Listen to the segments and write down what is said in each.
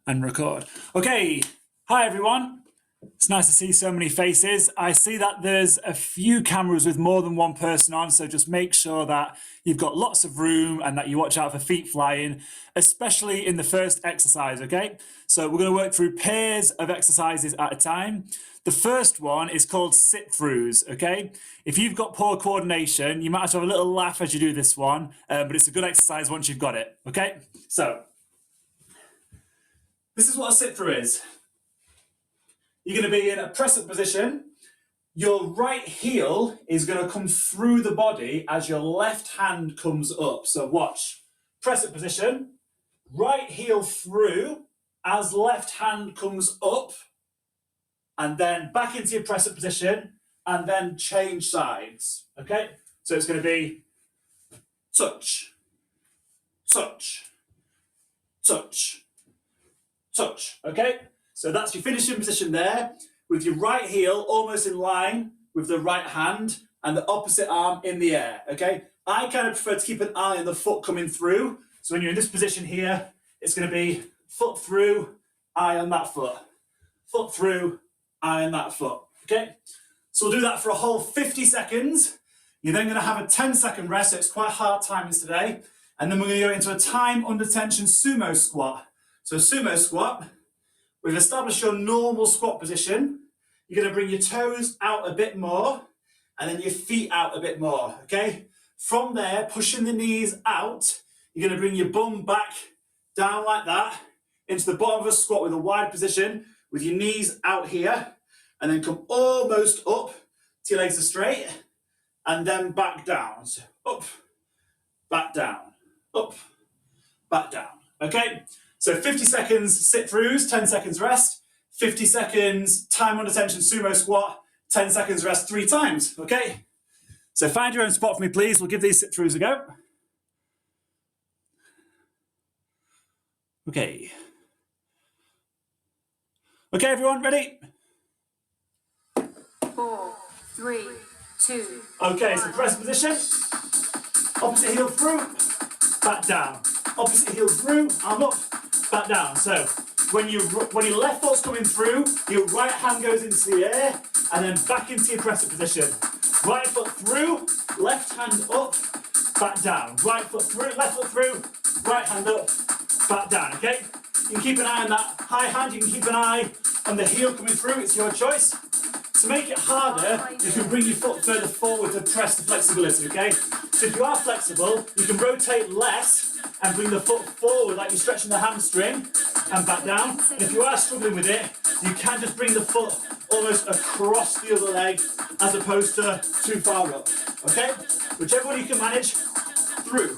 And record. Okay, hi everyone. It's nice to see so many faces. I see that there's a few cameras with more than one person on, so just make sure that you've got lots of room and that you watch out for feet flying, especially in the first exercise, okay? So we're going to work through pairs of exercises at a time. The first one is called sit-throughs, okay? If you've got poor coordination, you might have to have a little laugh as you do this one, but it's a good exercise once you've got it, okay? So this is what a sit-through is. You're going to be in a press-up position. Your right heel is going to come through the body as your left hand comes up. So watch. Press-up position. Right heel through as left hand comes up. And then back into your press-up position. And then change sides. Okay? So it's going to be touch, touch, touch, touch, okay? So that's your finishing position there, with your right heel almost in line with the right hand and the opposite arm in the air, okay? I kind of prefer to keep an eye on the foot coming through. So when you're in this position here, it's going to be foot through, eye on that foot. Foot through, eye on that foot, okay? So we'll do that for a whole 50 seconds. You're then going to have a 10-second rest, so it's quite hard timings today. And then we're going to go into a time under tension sumo squat. So sumo squat, we've established your normal squat position. You're going to bring your toes out a bit more and then your feet out a bit more, okay? From there, pushing the knees out, you're going to bring your bum back down like that into the bottom of a squat with a wide position with your knees out here and then come almost up till your legs are straight and then back down. So up, back down, up, back down, okay? So 50 seconds sit-throughs, 10 seconds rest, 50 seconds time under tension sumo squat, 10 seconds rest 3 times, okay? So find your own spot for me, please. We'll give these sit-throughs a go. Okay. Okay, everyone, ready? 4, 3, 2. Okay, so press position. Opposite heel through, back down. Opposite heel through, arm up, back down. So when your left foot's coming through, your right hand goes into the air and then back into your press-up position. Right foot through, left hand up, back down. Right foot through, left foot through, right hand up, back down, okay? You can keep an eye on that high hand, you can keep an eye on the heel coming through, it's your choice. To make it harder, you can bring your foot further forward to press the flexibility, okay? So if you are flexible, you can rotate less and bring the foot forward like you're stretching the hamstring and back down. And if you are struggling with it, you can just bring the foot almost across the other leg as opposed to too far up, okay? Whichever one you can manage, through,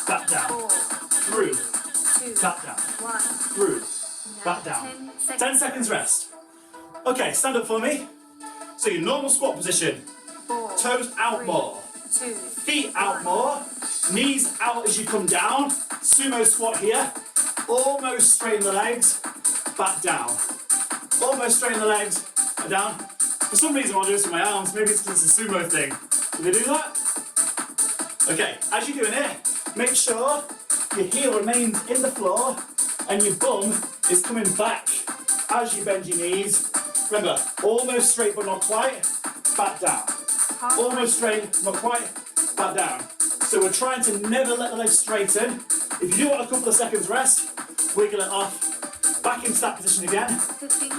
back down, through, back down, through, back down. 10 seconds rest. Okay, stand up for me. So your normal squat position, toes out more, feet out more, knees out as you come down, sumo squat here, almost straighten the legs, back down, almost straighten the legs, back down. For some reason I want to do this with my arms, maybe it's because it's a sumo thing. Can we do that? Okay, as you're doing it, make sure your heel remains in the floor and your bum is coming back as you bend your knees. Remember, almost straight but not quite, back down. Almost straight, not quite, back down. So we're trying to never let the legs straighten. If you do want a couple of seconds rest, wiggle it off, back into that position again,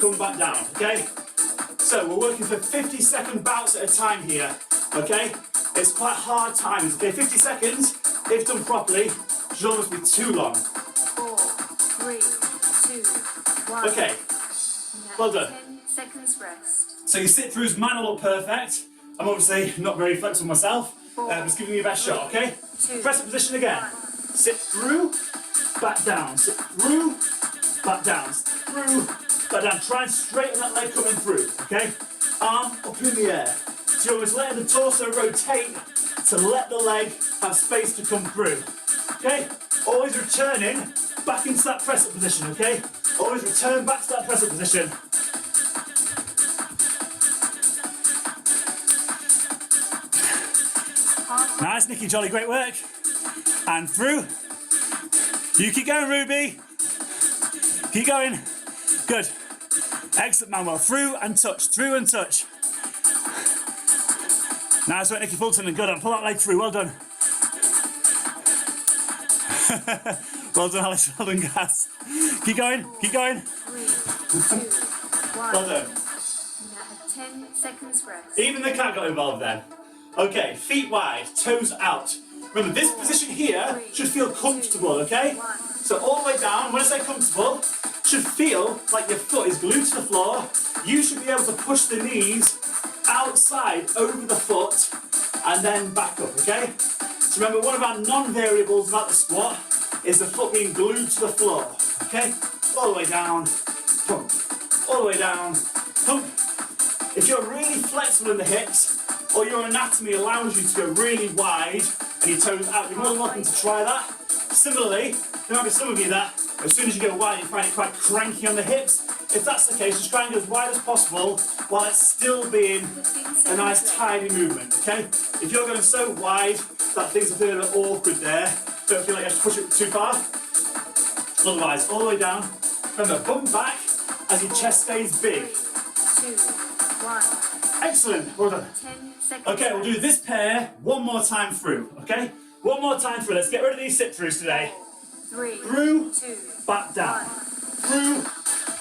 come back down, okay? So we're working for 50-second bouts at a time here, okay? It's quite hard times, okay? 50 seconds, if done properly, should almost be too long. 4, 3, 2, 1. Okay, well done. 10 seconds rest. So your sit-throughs might not look perfect. I'm obviously not very flexible myself. Just giving you your best shot, okay? Press the position again. Sit through, back down. Sit through, back down. Sit through, back down. Try and straighten that leg coming through, okay? Arm up in the air. So you're always letting the torso rotate to let the leg have space to come through, okay? Always returning back into that press-up position, okay? Always return back to that press-up position. Nice, Nikki Jolly, great work. And through. You keep going, Ruby. Keep going. Good. Excellent, Manuel. Through and touch, through and touch. Nice work, Nicky Fulton, and good on. Pull that leg through, well done. Well done, Alice. Well done, guys. Keep going, keep going. 3, 2, 1. Well done. You now have 10 seconds rest. Even the cat got involved then. Okay, feet wide, toes out. Remember, this position here should feel comfortable, okay? So all the way down, when I say comfortable, should feel like your foot is glued to the floor. You should be able to push the knees outside over the foot and then back up, okay? So remember, one of our non-variables about the squat is the foot being glued to the floor, okay? All the way down, pump. All the way down, pump. If you're really flexible in the hips, or your anatomy allows you to go really wide and your toes out, you're more than welcome to try that. Similarly, there might be some of you that as soon as you go wide, you find it quite cranky on the hips. If that's the case, just try and go as wide as possible while it's still being a nice tidy movement, okay? If you're going so wide that things are feeling a bit awkward there, don't feel like you have to push it too far. Otherwise, all the way down. Remember, bump back as your chest stays big. 3, 2, 1. Excellent, well done. 10 seconds. Okay, we'll do this pair one more time through, okay? One more time through. Let's get rid of these sit-throughs today. 3, Through, 2, back down. 1. Through,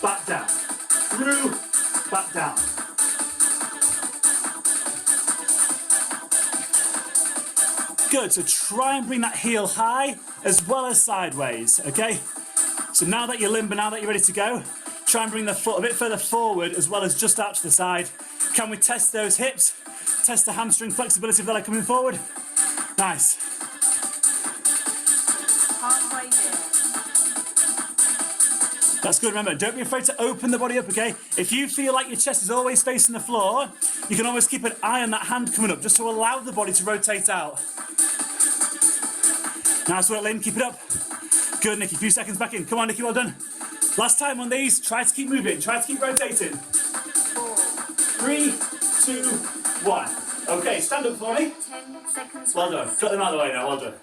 back down. Through, back down. Good, so try and bring that heel high as well as sideways, okay? So now that you're limber, now that you're ready to go, try and bring the foot a bit further forward as well as just out to the side. Can we test those hips? Test the hamstring flexibility of the leg coming forward. Nice. Halfway there. That's good, remember, don't be afraid to open the body up, okay? If you feel like your chest is always facing the floor, you can always keep an eye on that hand coming up just to allow the body to rotate out. Nice work, Lynn, keep it up. Good, Nicky, a few seconds back in. Come on, Nicky, well done. Last time on these, try to keep moving, try to keep rotating. 4, 3, 2, 1. Okay, stand up for me. 10 seconds. Well done. Got them out of the way now, well done.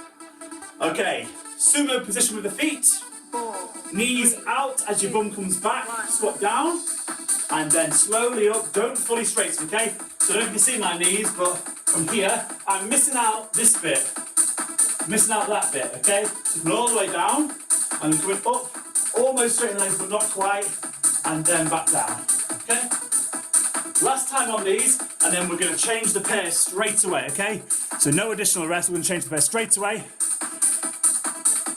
Okay, sumo position with the feet. 4, Knees out as your bum comes back. Squat down. And then slowly up. Don't fully straighten, okay? So I don't know if you see my knees, but from here, I'm missing out this bit. Missing out that bit, okay? So come all the way down. And then coming up. Almost straight in legs, but not quite. And then back down, okay? Last time on these, and then we're going to change the pair straight away, okay? So no additional rest, we're going to change the pair straight away.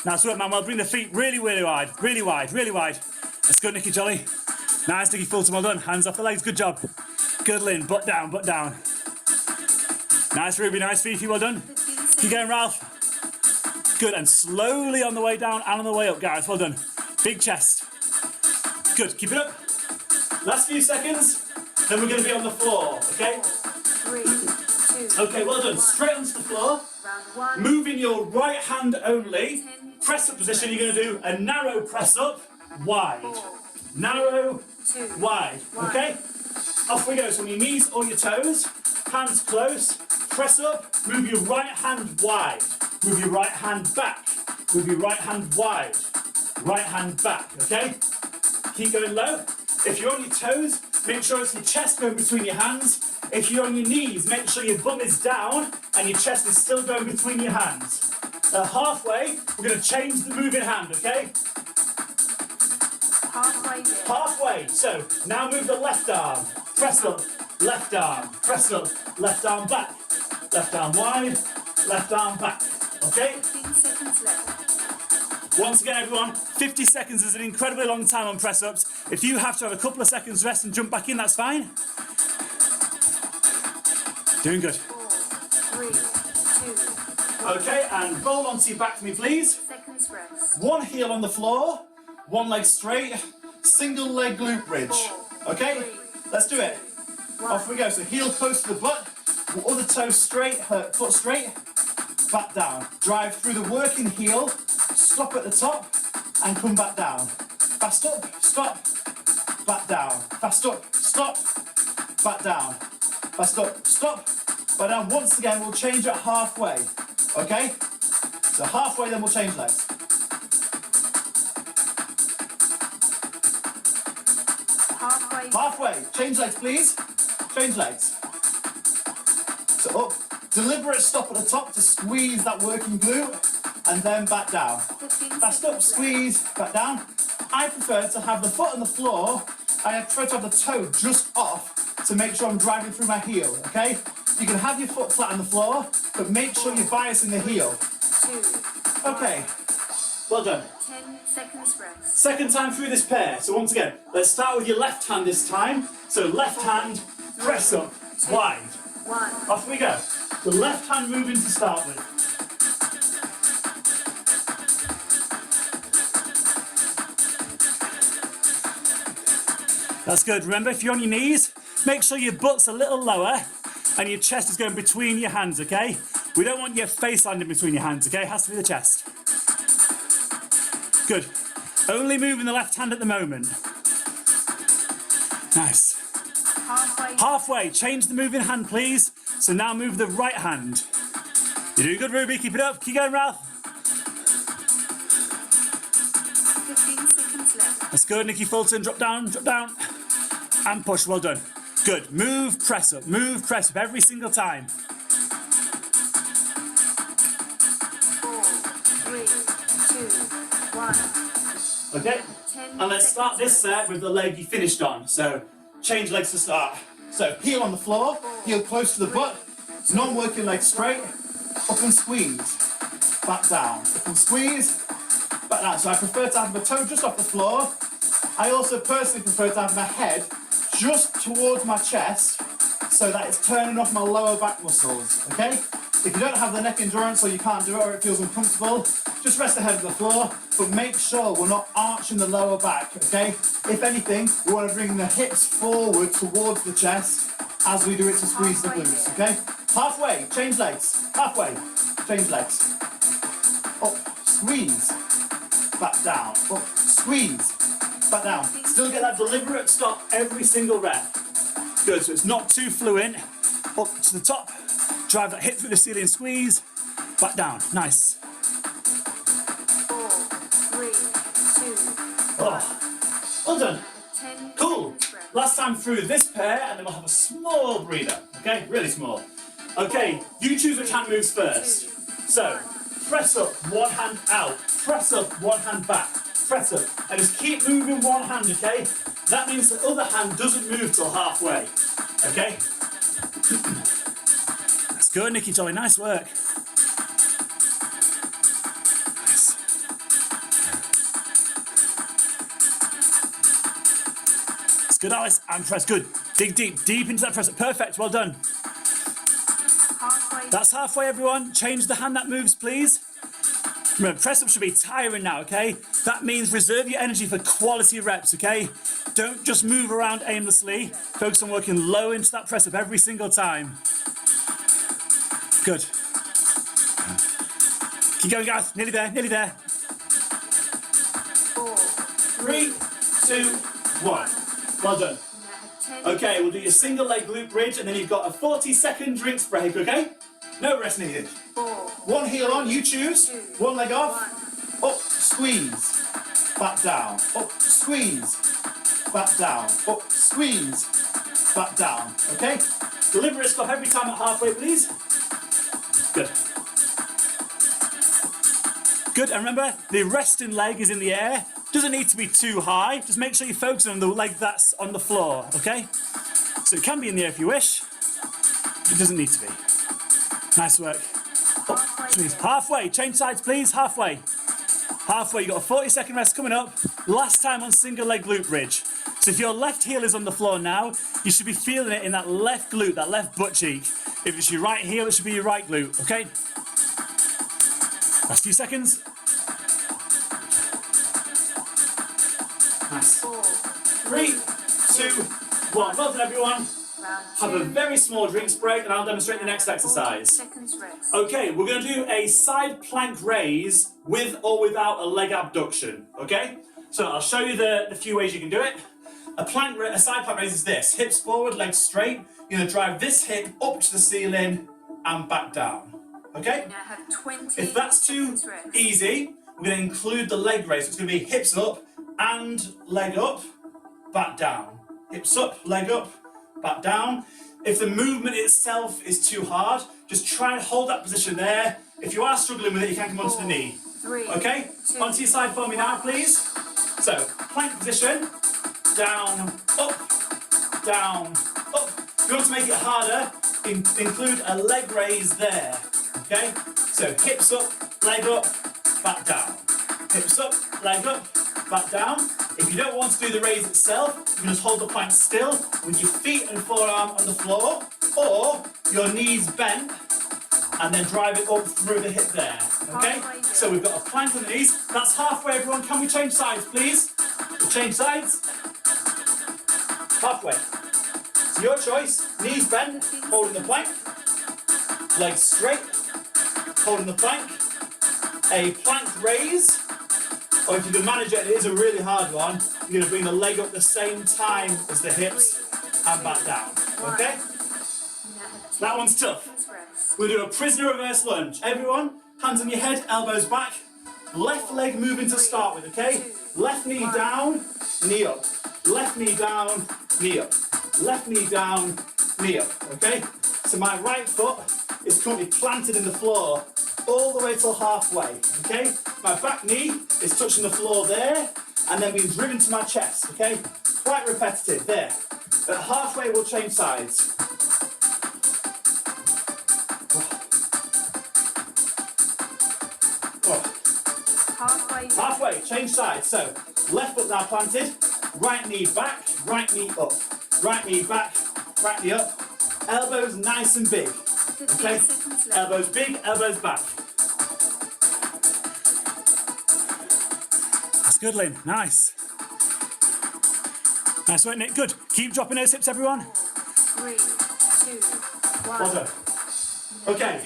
Now, so Manuel, bring the feet really, really wide, really wide, really wide. Let's go, Nicky Jolly. Nice, Nicky Fulton, well done. Hands off the legs, good job. Good, Lynn, butt down, butt down. Nice, Ruby, nice, Fifi, well done. Keep going, Ralph. Good, and slowly on the way down and on the way up, Gareth, well done. Big chest. Good, keep it up. Last few seconds, then we're going to be on the floor, okay? 3, 2. Okay, well done. Straight onto the floor. Round 1. Moving your right hand only. 10 Press up position, you're going to do a narrow press up, wide. 4, Narrow, 2, wide, okay? Off we go, so on your knees or your toes, hands close, press up, move your right hand wide, move your right hand back, move your right hand wide, right hand back, okay? Keep going low. If you're on your toes, make sure it's your chest going between your hands. If you're on your knees, make sure your bum is down and your chest is still going between your hands. Halfway, we're going to change the moving hand, okay? halfway there. Halfway. So now move the left arm. Press up. Left arm. Press up. Left arm back. Left arm wide. Left arm back. Okay? 15 seconds left. Once again, everyone, 50 seconds is an incredibly long time on press-ups. If you have to have a couple of seconds rest and jump back in, that's fine. Doing good. 4, 3, 2. Okay, and roll onto your back for me, please. Seconds rest. One heel on the floor, one leg straight, single leg glute bridge. Okay, let's do it. Off we go. So heel close to the butt, other toe straight, foot straight, back down. Drive through the working heel, stop at the top, and come back down. Fast up, stop, back down. Fast up, stop, back down. Fast up, stop, back down. Once again, we'll change it halfway. Okay? So halfway, then we'll change legs. Halfway. Halfway. Change legs, please. Change legs. So up. Deliberate stop at the top to squeeze that working glute, and then back down. 15 Fast seconds up, squeeze, back down. I prefer to have the foot on the floor. I prefer to have the toe just off to make sure I'm driving through my heel, okay? You can have your foot flat on the floor, but make sure you're biasing the heel. 2. Okay, well done. 10 seconds rest. Second time through this pair. So once again, let's start with your left hand this time. So left hand, press up, wide. 1. Off we go. The left hand moving to start with. That's good. Remember, if you're on your knees, make sure your butt's a little lower and your chest is going between your hands, okay? We don't want your face landing between your hands, okay? It has to be the chest. Good. Only moving the left hand at the moment. Nice. Halfway. Halfway. Change the moving hand, please. So now move the right hand. You're doing good, Ruby. Keep it up. Keep going, Ralph. 15 seconds left. That's good, Nikki Fulton. Drop down, and push. Well done. Good. Move, press up every single time. 4, 3, 2, 1. Okay. 10 And let's start this set with the leg you finished on. So change legs to start. So heel on the floor, heel close to the butt, non-working leg straight, up and squeeze, back down, up and squeeze, back down. So I prefer to have my toe just off the floor. I also personally prefer to have my head just towards my chest so that it's turning off my lower back muscles, okay? If you don't have the neck endurance or you can't do it or it feels uncomfortable, just rest the head on the floor, but make sure we're not arching the lower back, okay? If anything, we want to bring the hips forward towards the chest as we do it to squeeze the glutes, okay? Halfway, change legs. Halfway, change legs. Up, squeeze, back down, up, squeeze, back down. Still get that deliberate stop every single rep. Good, so it's not too fluent. Up to the top, drive that hip through the ceiling, squeeze, back down, nice. 4, 3, 2, Oh, well done. 10 Cool. seconds rest. Last time through this pair, and then we'll have a small breather. Okay, really small. Okay, you choose which hand moves first. So, press up, one hand out. Press up, one hand back. Press up, and just keep moving one hand, okay? That means the other hand doesn't move till halfway. Okay? That's good, Nikki Jolly. Nice work. Nice. That's good, Alice. And press. Good. Dig deep into that press. Perfect. Well done. Halfway. That's halfway, everyone. Change the hand that moves, please. Remember, press up should be tiring now, okay? That means reserve your energy for quality reps, okay? Don't just move around aimlessly. Focus on working low into that press up every single time. Good. Keep going, guys. Nearly there, nearly there. 4, 3, 2, 1. Well done. 10 Okay, we'll do your single leg glute bridge, and then you've got a 40-second drinks break, okay? No rest needed. 4, One heel on, you choose. One leg off. 1. Up, squeeze. Back down. Up, squeeze. Back down. Up, squeeze. Back down. Okay? Deliberate stop every time at halfway, please. Good. Good, and remember, the resting leg is in the air. Doesn't need to be too high. Just make sure you're focusing on the leg that's on the floor, okay? So it can be in the air if you wish. It doesn't need to be. Nice work. Up, squeeze. Halfway. Change sides, please. Halfway. Halfway. You've got a 40-second rest coming up. Last time on single leg glute bridge. So if your left heel is on the floor now, you should be feeling it in that left glute, that left butt cheek. If it's your right heel, it should be your right glute, okay? Last few seconds. Nice. 4, 3, 2, 1. Well done, everyone. round Have a 2. very small drinks break, and I'll demonstrate the next 40 exercise. seconds rest. Okay, we're going to do a side plank raise with or without a leg abduction, okay? So I'll show you the few ways you can do it. A side plank raise is this. Hips forward, legs straight. You're going to drive this hip up to the ceiling and back down, okay? Now have 20 If that's too seconds rest. easy, we're going to include the leg raise. So it's going to be hips up and leg up, back down, hips up, leg up, back down. If the movement itself is too hard, just try and hold that position there. If you are struggling with it, you can come onto the knee. Okay? Onto your side for me now, please. So, plank position, down, up, down, up. If you want to make it harder, include a leg raise there. Okay? So, hips up, leg up, back down. Hips up, leg up, back down. If you don't want to do the raise itself, you can just hold the plank still with your feet and forearm on the floor, or your knees bent, and then drive it up through the hip there. Okay? So we've got a plank on the knees. That's halfway, everyone. Can we change sides, please? We'll change sides. Halfway. So your choice. Knees bent, holding the plank. Legs straight, holding the plank. A plank raise. Or if you can manage it, it is a really hard one. You're going to bring the leg up the same time as the hips and back down. Okay? That one's tough. We'll do a prisoner reverse lunge. Everyone, hands on your head, elbows back. Left leg moving to start with, okay? Left knee down, knee up. Left knee down, knee up. Left knee down, knee up, okay? So my right foot is currently planted in the floor all the way till halfway, okay? My back knee is touching the floor there and then being driven to my chest, okay? Quite repetitive, there. At halfway, we'll change sides. Halfway, change sides. So, left foot now planted, right knee back, right knee up. Right knee back, right knee up. Elbows nice and big. Okay? Elbows big, elbows back. That's good, Lynn. Nice. Nice work, Nick. Good. Keep dropping those hips, everyone. 3, 2, 1. Well done. Okay.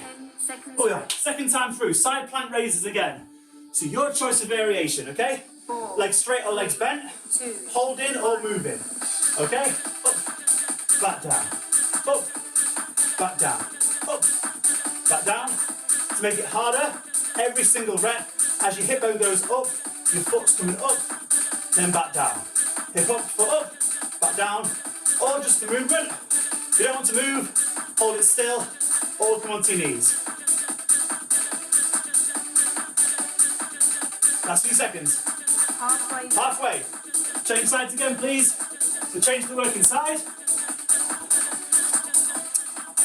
Oh yeah. Second time through. Side plank raises again. So your choice of variation, okay? 4, Legs straight or legs bent. 2, Hold in or move in. Okay? Up, back down. Up, back down. Up, back down. To make it harder, every single rep, as your hip bone goes up, your foot's coming up, then back down. Hip up, foot up, back down. Or just the movement. If you don't want to move, hold it still, or come onto your knees. Last few seconds. halfway. Halfway. Change sides again, please. So change the working side.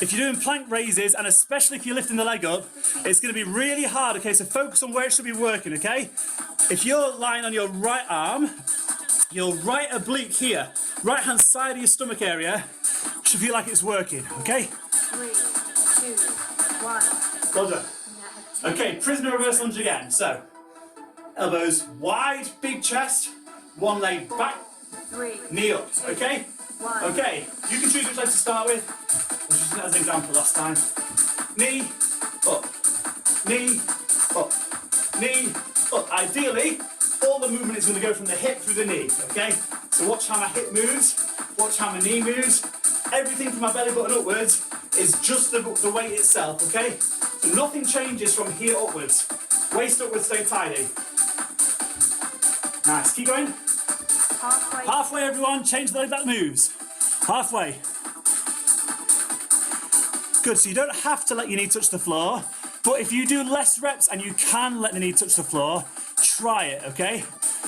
If you're doing plank raises, and especially if you're lifting the leg up, it's going to be really hard, okay? So focus on where it should be working, okay? If you're lying on your right arm, your right oblique here, right hand side of your stomach area, should feel like it's working, okay? 3, 2, 1. Well done. Okay, prisoner reverse lunge again. So, elbows wide, big chest, one leg back, 3, knee up, okay? 1. Okay, you can choose which leg to start with. We'll just use that as an example last time. Knee, up, knee, up, knee, up. Ideally, all the movement is going to go from the hip through the knee, okay? So watch how my hip moves, watch how my knee moves. Everything from my belly button upwards is just the weight itself, okay? So nothing changes from here upwards. Waist upwards, stay tidy. Nice, keep going. Halfway. Halfway, everyone, change the leg that moves. Halfway. Good, so you don't have to let your knee touch the floor, but if you do less reps and you can let the knee touch the floor, try it, okay?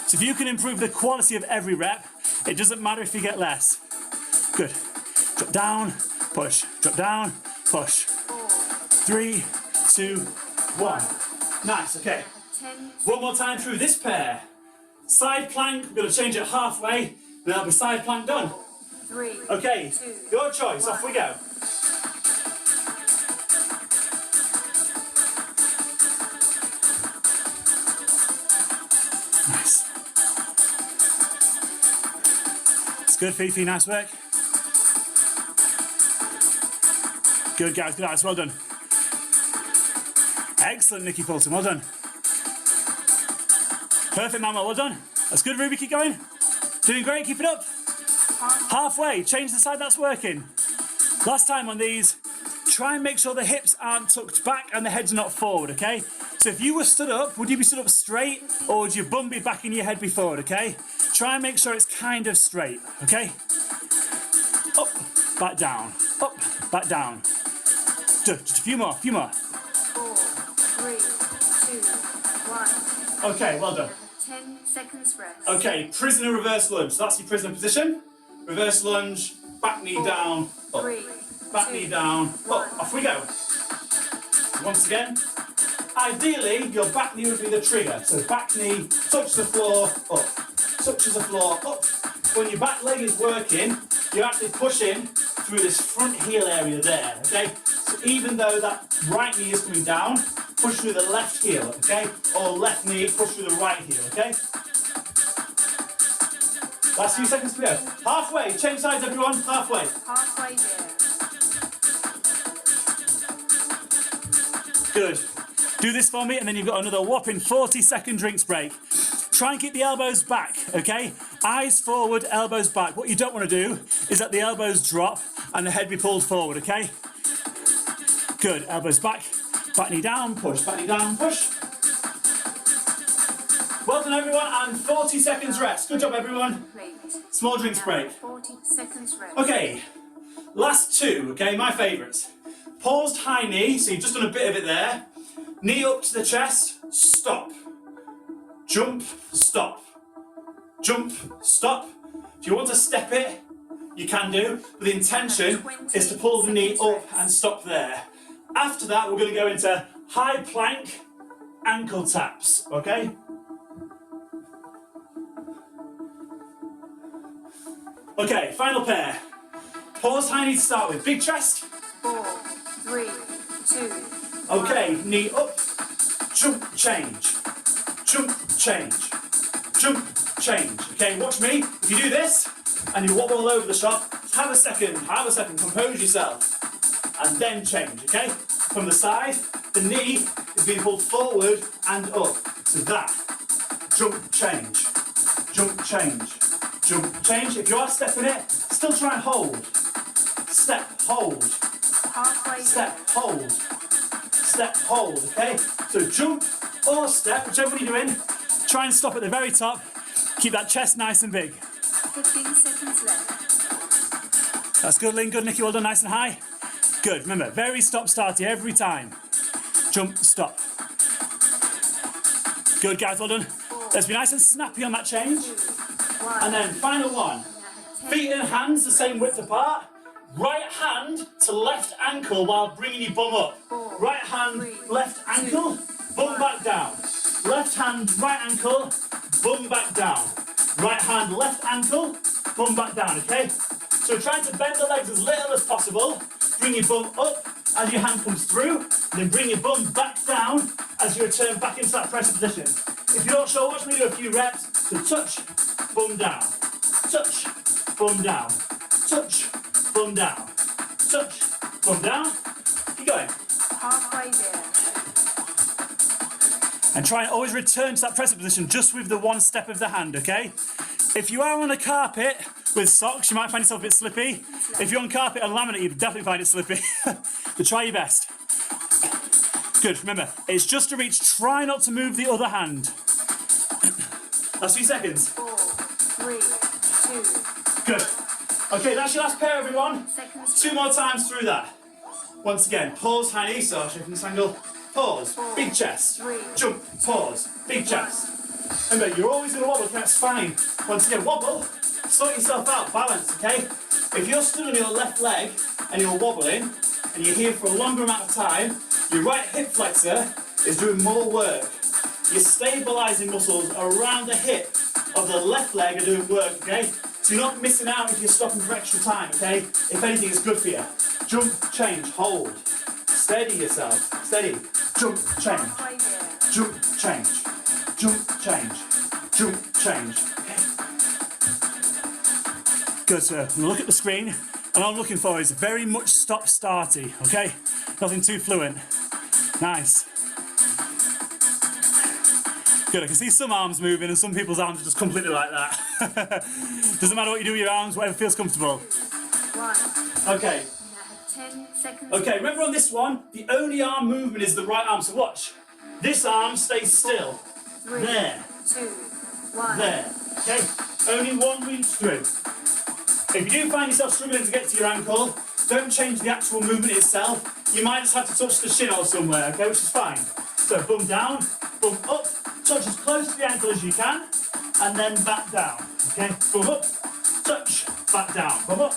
So if you can improve the quality of every rep, it doesn't matter if you get less. Good. Drop down, push. Drop down, push. 3, 2, 1. Nice, okay. 10. One more time through this pair. Side plank, we're going to change it halfway, then that'll be side plank done. 3. Okay, 2, your choice, off we go. Nice. It's good, Fifi, nice work. Good, guys, well done. Excellent, Nikki Fulton, well done. Perfect, Mama, well done. That's good, Ruby, keep going. Doing great, keep it up. Halfway, change the side that's working. Last time on these, try and make sure the hips aren't tucked back and the head's not forward, okay? So if you were stood up, would you be stood up straight or would your bum be back in your head be forward, okay? Try and make sure it's kind of straight, okay? up, back down, up, back down. Just a few more, 4, 3, 2, 1. Okay, well done. 10 seconds rest. Okay, prisoner reverse lunge. So that's your prisoner position. Reverse lunge, back knee down, up. 3, Back 2, knee down, up. Off we go. Once again. Ideally, your back knee would be the trigger. So back knee, touch the floor, up. Touches the floor, up. When your back leg is working, you're actually pushing through this front heel area there, okay? So even though that right knee is coming down, push through the left heel, okay? Or left knee, push through the right heel, okay? Last few seconds to go. Halfway, change sides everyone, halfway. Halfway there. Good. Do this for me and then you've got another whopping 40-second drinks break. Try and keep the elbows back, okay? Eyes forward, elbows back. What you don't want to do is let the elbows drop and the head be pulled forward, okay? Good, elbows back, back knee down, push, back knee down, push. Well done everyone, and 40 seconds rest. Good job everyone. Small drinks break. 40 seconds rest. Okay, last two, okay, my favourites. Paused high knee, so you've just done a bit of it there. Knee up to the chest, stop. Jump, stop. Jump, stop. If you want to step it, you can do, but the intention is to pull the knee up and stop there. After that, we're going to go into high plank, ankle taps, okay? Okay, final pair. Pause high knee to start with. Big chest. 4, 3, 2. Okay, knee up, jump, change. Jump, change. Jump, change. Okay, watch me. If you do this, and you wobble all over the shop, have a second, compose yourself. And then change, okay? From the side, the knee is being pulled forward and up. So that. Jump, change. Jump, change. Jump, change. If you are stepping it, still try and hold. Step, hold. Halfway Step, hold. Step, hold, okay? So jump or step, whichever one you're doing. Try and stop at the very top. Keep that chest nice and big. 15 seconds left. That's good, Lynn. Good, Nikki. Well done. Nice and high. Good. Remember, very stop-starty every time. Jump, stop. Good, guys. Well done. Let's be nice and snappy on that change. 2, 1. And then final one. Feet and hands the same width apart. Right hand to left ankle while bringing your bum up. Right hand, left ankle, bum back down. Left hand, right ankle, bum back down. Right hand, left ankle, bum back down, okay? So trying to bend the legs as little as possible. Bring your bum up as your hand comes through. Then bring your bum back down as you return back into that pressure position. If you're not sure, watch me do a few reps. So touch, bum down. Touch, bum down. Touch, bum down. Touch, bum down. Keep going. Halfway there. And try and always return to that pressure position just with the one step of the hand, okay? If you are on a carpet with socks, you might find yourself a bit slippy. If you're on carpet and laminate, you'd definitely find it slippy. But try your best. Good, remember, it's just to reach. Try not to move the other hand. Last few seconds. 4, 3, 2. Good. Okay, that's your last pair, everyone. Seconds 2 more times through that. Once again, pause, high knee, so shift from this angle. Pause, big chest. Jump, pause, big chest. Remember, you're always going to wobble, that's fine. Once again, wobble, sort yourself out, balance, okay? If you're stood on your left leg and you're wobbling, and you're here for a longer amount of time, your right hip flexor is doing more work. Your stabilizing muscles around the hip of the left leg are doing work, okay? So you're not missing out if you're stopping for extra time, okay? If anything, it's good for you. Jump, change, hold. Steady yourself, steady. Jump, change. halfway there. Jump, change. Jump, change. Jump, change. Okay. Good, sir. Now look at the screen, and all I'm looking for is very much stop-starty, okay? Nothing too fluent. Nice. Good, I can see some arms moving and some people's arms are just completely like that. Doesn't matter what you do with your arms, whatever feels comfortable. 1. Okay. You have 10 seconds. Okay, remember on this one, the only arm movement is the right arm, so watch. This arm stays still. 3, There. 2, 1. There. Okay? Only one reach through. If you do find yourself struggling to get to your ankle, don't change the actual movement itself. You might just have to touch the shin or somewhere, okay, which is fine. So bum down, bum up, touch as close to the ankle as you can, and then back down, okay? Bum up, touch, back down, bum up,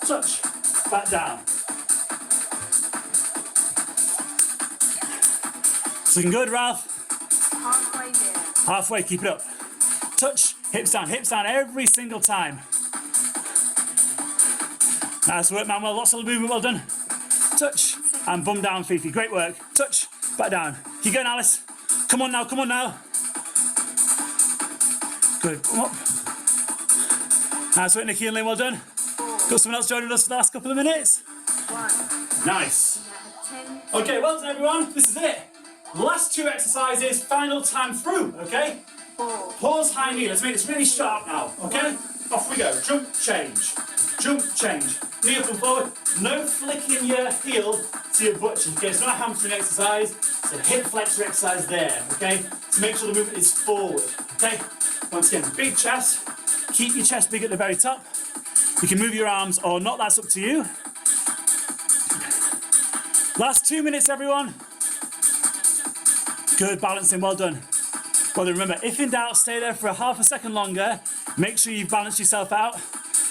touch, back down. It's looking good, Ralph. Halfway there. Halfway, keep it up. Touch, hips down every single time. Nice work, Manuel, lots of movement, well done. Touch, and bum down, Fifi, great work. Touch, back down. Keep going, Alice. Come on now, come on now. Good, come up. Nice work, Nikki and Lynn, well done. Got someone else joining us for the last couple of minutes. 1. Nice. 10. Okay, well done, everyone. This is it. Last 2 exercises, final time through, okay? 4. Pause high knee. Let's make this really sharp now, okay? Off we go. Jump, change. Jump, change. Knee up and forward. No flicking your heel to your butt cheek, okay? It's not a hamstring exercise. It's a hip flexor exercise there, okay? So make sure the movement is forward, okay? Once again, big chest. Keep your chest big at the very top. You can move your arms or not, that's up to you. Last 2 minutes, everyone. Good balancing, well done. Well done, remember, if in doubt, stay there for a half a second longer. Make sure you've balanced yourself out.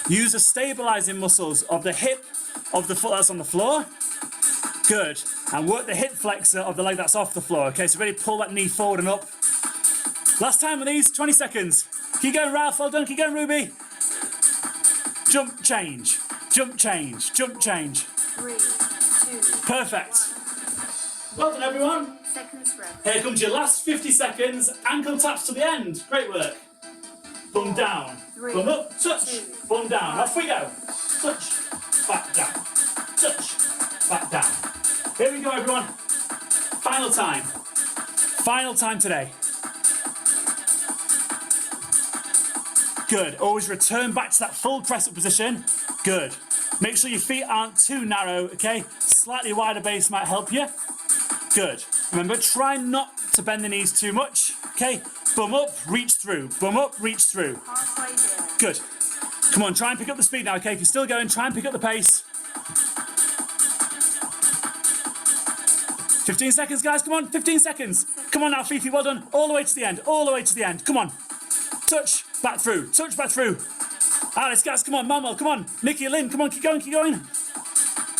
Use the stabilizing muscles of the hip of the foot that's on the floor. Good. And work the hip flexor of the leg that's off the floor. Okay, so ready, pull that knee forward and up. Last time with these, 20 seconds. Keep going, Ralph, well done, keep going, Ruby. Jump, change. Jump, change. Jump, change. 3, 2. Perfect. Well done, everyone. Seconds rest. Here comes your last 50 seconds. Ankle taps to the end. Great work. Bum down. 3, Bum up. Touch. 2, Bum down. Off we go. Touch. Back down. Touch. Back down. Here we go, everyone. Final time. Final time today. Good. Always return back to that full press-up position. Good. Make sure your feet aren't too narrow, okay? Slightly wider base might help you. Good. Remember, try not to bend the knees too much, okay? Bum up, reach through. Bum up, reach through. Halfway there. Good. Come on, try and pick up the speed now, okay? If you're still going, try and pick up the pace. 15 seconds, guys, come on, 15 seconds. Come on now, Fifi, well done. All the way to the end, all the way to the end. Come on. Touch, back through, touch, back through. Alice, guys, come on, Manuel, come on. Nikki, Lynn, come on, keep going, keep going.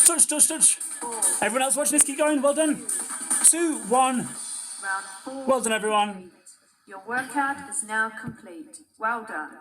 Touch, touch, touch. 4. Everyone else watching this, keep going, well done. 2, 1. Round 4. Well done, everyone. Your workout is now complete. Well done.